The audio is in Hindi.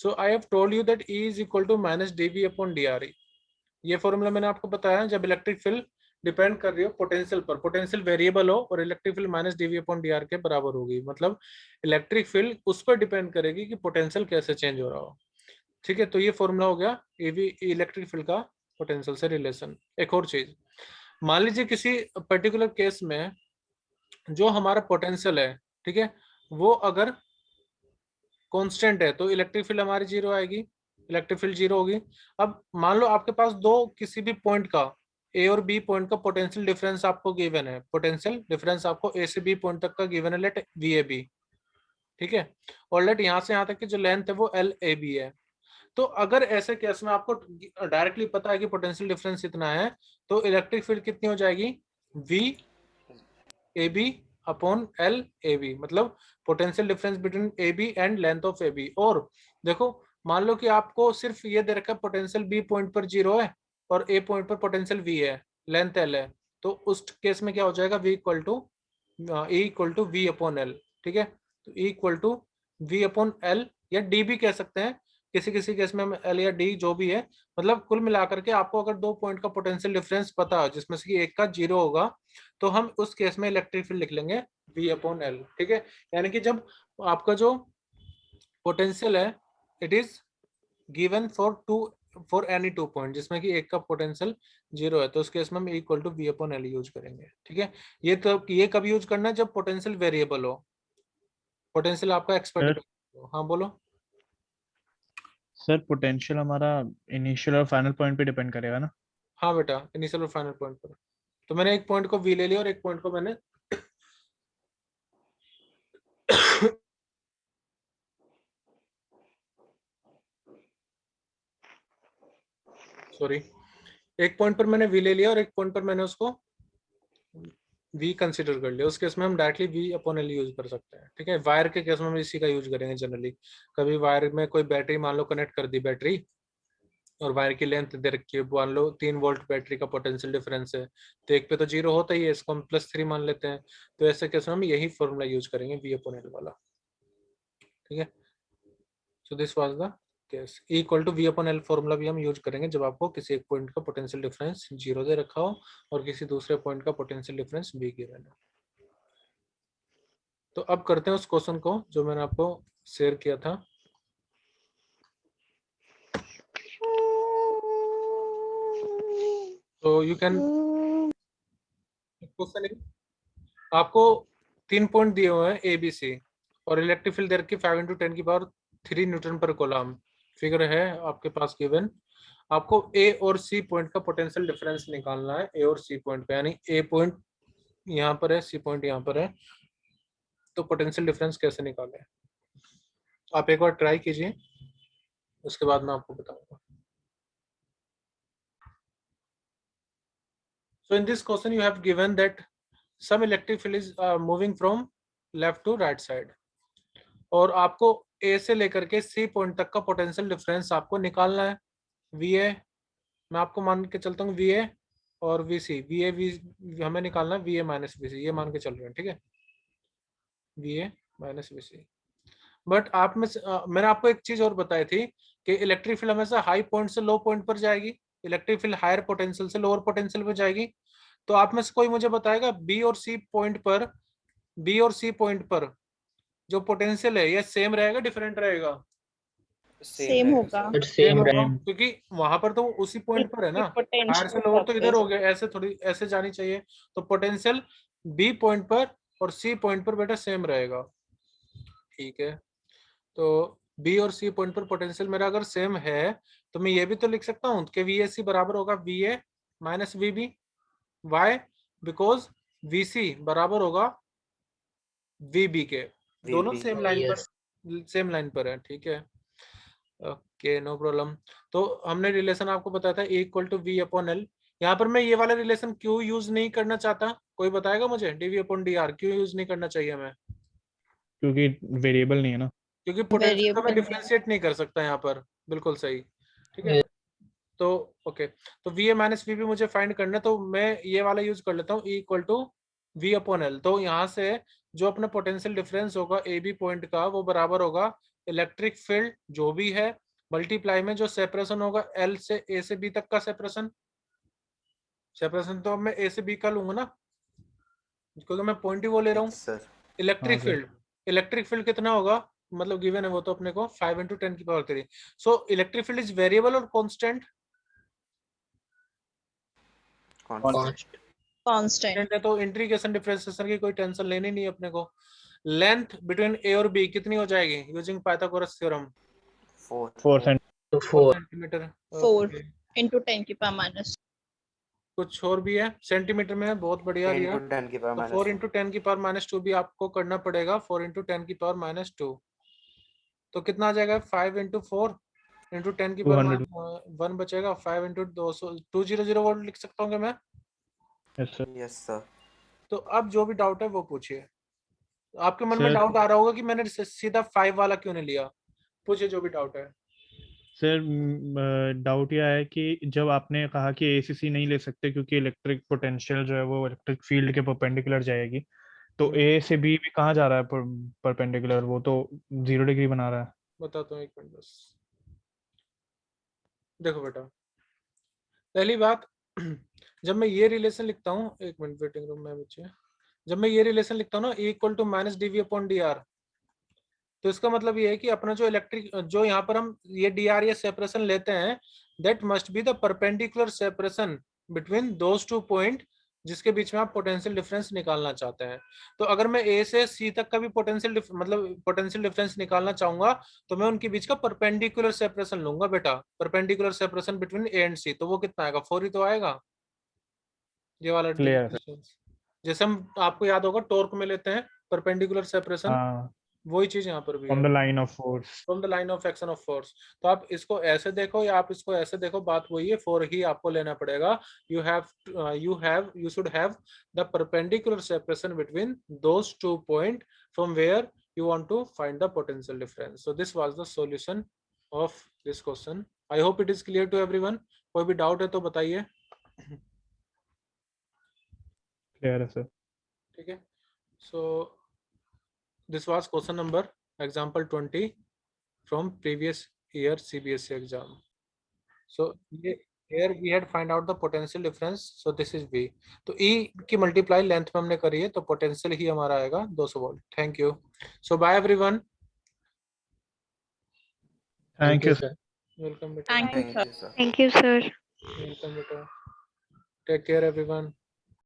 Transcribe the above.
So I have told you that E is equal to minus dV upon dRe। ये फॉर्मूला मैंने आपको बताया, जब इलेक्ट्रिक फील्ड डिपेंड कर रही हो पोटेंशियल पर, पोटेंशियल वेरिएबल हो और electric field minus dV upon dr के बराबर होगी, मतलब इलेक्ट्रिक फील्ड उस पर डिपेंड करेगी कि पोटेंशियल कैसे चेंज हो रहा हो। ठीक है, तो ये फॉर्मूला हो गया एवी इलेक्ट्रिक फील्ड का पोटेंशियल से रिलेशन। एक और चीज, मान लीजिए किसी पर्टिकुलर केस में जो हमारा पोटेंशियल है, ठीक है, वो अगर कांस्टेंट है तो इलेक्ट्रिक फील्ड हमारी जीरो आएगी, इलेक्ट्रिक फील्ड जीरो होगी। अब मान लो आपके पास दो किसी भी पॉइंट का, ए और बी पॉइंट का पोटेंशियल डिफरेंस आपको गिवन है, पोटेंशियल डिफरेंस आपको ए से बी पॉइंट तक का गिवन है, लेट वी ए बी। ठीक है, और लेट यहाँ से यहाँ तक की जो लेंथ है वो एल ए बी है। तो अगर ऐसे केस में आपको डायरेक्टली पता है कि पोटेंशियल डिफरेंस इतना है, तो इलेक्ट्रिक फील्ड कितनी हो जाएगी, V A B upon L A B, मतलब potential difference between A B and length of A B. और देखो, मान लो कि आपको सिर्फ ये दे रखा है पोटेंशियल बी पॉइंट पर जीरो है और ए पॉइंट पर पोटेंशियल वी है, लेंथ एल है, तो उस केस में क्या हो जाएगा, V equal to E equal to V upon L. ठीक है, तो E equal to V upon L या डी भी कह सकते हैं, किसी किसी केस में एल या डी जो भी है, मतलब कुल मिलाकर के आपको अगर दो पॉइंट का पोटेंशियल डिफरेंस पता है जिसमें से कि एक का जीरो होगा, तो हम उस केस में इलेक्ट्रिक फील्ड लिख लेंगे V अपॉन एल। ठीक है, यानी कि जब आपका जो पोटेंशियल है it is given for any two point जिसमें कि एक का पोटेंशियल जीरो है, तो उस केस में हम equal to V upon L use करेंगे। ठीक है, ये कब यूज करना है, जब पोटेंशियल वेरिएबल हो, पोटेंशियल आपका सर एक्सपेक्टेड हो। हाँ बोलो। सर पोटेंशियल हमारा इनिशियल और फाइनल पॉइंट पे डिपेंड करेगा ना? हाँ बेटा, इनिशियल और फाइनल पॉइंट पर। तो मैंने एक पॉइंट को V ले लिया और एक पॉइंट को मैंने सॉरी, एक पॉइंट पर मैंने V ले लिया और एक पॉइंट पर मैंने उसको V कंसिडर कर लिया। उस केस में हम directly V upon L use कर सकते हैं। ठीक है, वायर के केस में हम इसी का यूज करेंगे जनरली। कभी वायर में कोई बैटरी मान लो कनेक्ट कर दी बैटरी, और वायर की लेंथ दे रखी है, मान लो 3 वोल्ट बैटरी का पोटेंशियल डिफरेंस है, तो एक पे तो जीरो होता ही है, इसको हम +3 मान लेते हैं। तो ऐसे केस में हम यही फॉर्मूला यूज करेंगे V अपॉन एल वाला। ठीक है, so this was the case. E equal to V upon L formula भी हम यूज करेंगे जब आपको किसी एक पॉइंट का पोटेंशियल डिफरेंस जीरो दे रखा हो और किसी दूसरे पॉइंट का पोटेंशियल डिफरेंस B गिवन है। तो अब करते हैं उस क्वेश्चन को जो मैंने आपको शेयर किया था। तो यू कैन, क्वेश्चन आपको 3 पॉइंट दिए हुए हैं ए बी सी, और इलेक्ट्रिक फील्ड दे रखी 5 × 10⁻³ न्यूटन पर कूलम। फिगर है आपके पास गिवन। आपको ए और सी पॉइंट का पोटेंशियल डिफरेंस निकालना है, ए और सी पॉइंट पे, यानी ए पॉइंट यहाँ पर है, सी पॉइंट यहाँ पर है, तो पोटेंशियल डिफरेंस कैसे निकालें, आप एक बार ट्राई कीजिए, उसके बाद मैं आपको बताऊंगा। So in this question you have given that some electric field is moving from left to right side, और आपको ए से लेकर के सी पॉइंट तक का पोटेंशियल डिफरेंस आपको निकालना है। वी ए, मैं आपको मान के चलता हूँ वी ए और V C, V A V हमें निकालना है V A minus V C, ये मान के चल रहे हैं। ठीक है, V A minus V C. But आप में मैंने आपको एक चीज और बताई थी कि इलेक्ट्रिक फील्ड हमेशा हाई पॉइंट से लो पॉइंट पर जाएगी, इलेक्ट्रिक फील्ड हायर पोटेंशियल से लोअर पोटेंशियल पर जाएगी। तो आप में से कोई मुझे बताएगा बी और सी पॉइंट पर जो पोटेंशियल है ये सेम रहेगा डिफरेंट रहेगा? सेम होगा। सेम होगा, क्योंकि वहां पर तो उसी पॉइंट पर है ना, हायर से पोटेंशियल लोअर तो इधर हो सरफेस। गया, ऐसे थोड़ी ऐसे जानी चाहिए। तो पोटेंशियल बी पॉइंट पर और सी पॉइंट पर बेटा सेम रहेगा। ठीक है, तो बी और सी पॉइंट पर पोटेंशियल मेरा अगर सेम है, तो मैं ये भी तो लिख सकता हूँ कि वी ए सी बराबर होगा V A minus V B. Why? Because V C बराबर होगा वी बी के, दोनों सेम लाइन पर है। ठीक है, ओके, नो प्रॉब्लम। तो हमने रिलेशन आपको बताया था A equal to V upon L. यहाँ पर मैं ये वाला रिलेशन क्यों यूज नहीं करना चाहता, कोई बताएगा मुझे? डीवी अपॉन डी आर क्यों यूज नहीं करना चाहिए मैं? क्योंकि वेरिएबल नहीं है ना। क्योंकि पोटेंशियल का मैं वेरिएबल डिफरेंशिएट नहीं कर सकता यहाँ पर। बिल्कुल सही। ठीक है, तो ओके, तो V A minus V B मुझे फाइंड करना है, तो मैं ये वाला यूज कर लेता हूँ E equal to V upon L. तो यहाँ से जो अपना पोटेंशियल डिफरेंस होगा ए बी पॉइंट का वो बराबर होगा इलेक्ट्रिक फील्ड जो भी है मल्टीप्लाई में जो सेपरेशन होगा L से A से B तक का सेपरेशन तो अब मैं A से B का लूंगा ना, क्योंकि मैं पॉइंट ही वो ले रहा हूँ। सर इलेक्ट्रिक हाँ, फील्ड कितना होगा, मतलब गिवन है वो तो अपने को 5 × 10⁻3। So electric field is variable और कांस्टेंट? कांस्टेंट। है तो इंटीग्रेशन डिफरेंशिएशन की कोई टेंशन लेनी नहीं अपने को। लेंथ बिटवीन A और B कितनी हो जाएगी यूजिंग पाइथागोरस थ्योरम? 4 तो 4 सेंटीमीटर। 4 × 10⁻⁻। कुछ और भी है सेंटीमीटर में है, बहुत बढ़िया 10 रिया। × 10 की पावर तो 4 × 10⁻² भी आपको करना पड़ेगा, 4 × 10⁻²। तो कितना आ जाएगा? 5 × 4 × 10⁻1 बचेगा। 5 × 200 200 वोल्ट लिख सकता हूँ क्या मैं? Yes sir. तो अब जो भी डाउट है वो पूछिए। आपके मन में सर डाउट आ रहा होगा कि मैंने सीधा 5 वाला क्यों नहीं लिया। पूछिए जो भी डाउट है। सर डाउट यह है कि जब आपने कहा कि ACC नहीं ले सकते क्योंकि इलेक्ट्रिक पोटेंशियल जो है वो इलेक्ट्रिक फील्ड के परपेंडिकुलर जाएगी, तो A से B भी कहाँ जा रहा है परपेंडिकुलर? वो तो 0 डिग्री बना रहा है। बताता हूँ, एक मिनट बस। देखो बेटा, पहली बात जब मैं ये रिलेशन लिखता हूँ, एक मिनट वेटिंग रूम में बच्चे, जब मैं ये रिलेशन लिखता हूँ ना E = -dV/dr, तो इसका मतलब ये है कि अपना जो इलेक्ट्रिक जो यहाँ पर हम ये dr या सेपरेशन लेते हैं, that must be the perpendicular separation between those two point जिसके बीच में आप पोटेंशियल डिफरेंस निकालना चाहते हैं। तो अगर मैं A से C तक का भी पोटेंशियल डिफरेंस निकालना चाहूंगा तो मैं उनके बीच का परपेंडिकुलर सेपरेशन लूंगा बेटा। Perpendicular separation between A and C, तो वो कितना आएगा? 4 ही तो आएगा ये वाला क्लियर है। डिस्टेंस। जैसे हम आपको याद होगा टॉर्क में लेते हैं परपेंडिकुलर सेपरेशन, हाँ, वही चीज यहाँ पर भी फ्रॉम है, the line of force. From the line of action of force. तो आप इसको ऐसे देखो या आप इसको ऐसे देखो, बात वही है, 4 ही आपको लेना पड़ेगा। you should have the perpendicular separation between those 2 points from where you want to find the potential difference. So this was the solution of this question. I hope it is clear to everyone. कोई भी डाउट है तो बताइए। क्लियर है सर। ठीक है, so this was question number example 20 from previous year CBSE exam. So here we had find out the potential difference. So this is V. तो E की मल्टीप्लाई लेंथ में हमने करी है तो पोटेंशियल ही हमारा आएगा 200 volt. Thank you. So bye everyone. Thank you sir. Welcome बेटा। Thank you sir. Sir. Thank you sir. Welcome बेटा। Take care everyone.